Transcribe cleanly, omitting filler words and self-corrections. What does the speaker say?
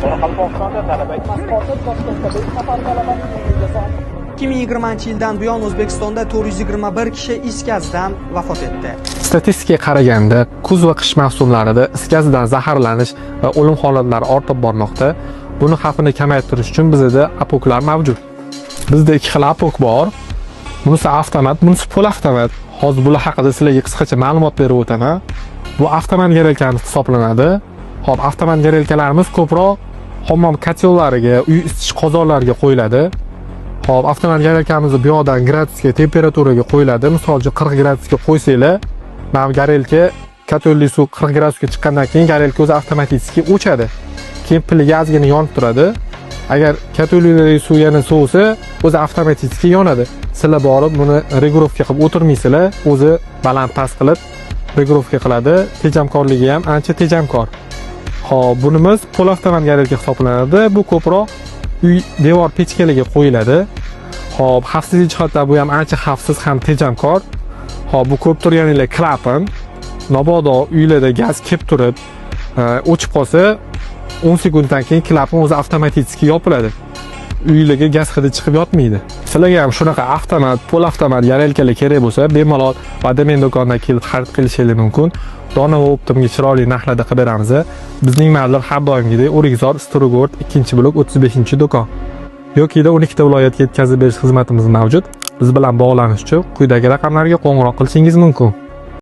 Qoraqalpog'istonda talaba pasporti Toshkentda 5 nafar talabaning uyiga so'ndi. 2020-yildan buyon O'zbekistonda 421 kishi is gazidan vafot etdi. Statistikaga qaraganda, kuz va qish mavsumlarida is gazidan zaharlanish va o'lim holatlari ortib bormoqda. Buni xavfini kamaytirish uchun bizda apoklar mavjud. Bizda ikki xil apok bor. Bunisi avtomat, bunisi polavtomat. Hozir bular haqida sizlarga qisqacha ma'lumot berib o'taman. Bu avtomat garelkamiz hisoblanadi. Hop, avtomat garelkalarimiz ko'proq hammom kotyellariga, uy isitish qozonlariga qo'yiladi. Hop, avtomat garelkamizni bu yoqdan gradusga, temperaturaga qo'yiladi. Misol uchun 40 gradusga qo'ysanglar, mana garelka kotyolli suv 40 gradusga chiqqandan keyin garelka o'zi avtomatik o'chadi. Keyin pili gazgina yonib turadi. Agar kotyolli suv yana sovsa, o'zi avtomatik yonadi. Sizlar borib buni regulovka qilib o'tirmaysizlar, o'zi baland-past qilib regulovka qiladi. Tejamkorligi ham ancha tejamkor. Xo'p, bunimiz polavtomat garelka hisoblanadi. Bu ko'proq uy devor pechkalariga qo'yiladi. Xo'p, xavfsizlik jihatdan bu ham ancha xavfsiz ham tejamkor. Xo'p, bu ko'p turganinglar klapan. Mabodo uylarda gaz kelib turib, o'chib qolsa, 10 sekunddan keyin klapan o'zi avtomatik yopiladi. Uylarga gaz hidi chiqib yotmaydi. Sizlarga ham shunaqa avtomat, polavtomat garelkalar kerak bo'lsa, bemalol Vadamen do'konidan kelib xarid qilishingiz mumkin. Dona va optimga chiroyli narxlarda qilib beramiz. Bizning mablag' har doimgidek O'rikzor, Strugort 2-blok 35-do'kon. Yoki 12 ta viloyatga yetkazib berish xizmatimiz mavjud. Biz bilan bog'lanish uchun quyidagi raqamlarga qo'ng'iroq qilishingiz mumkin.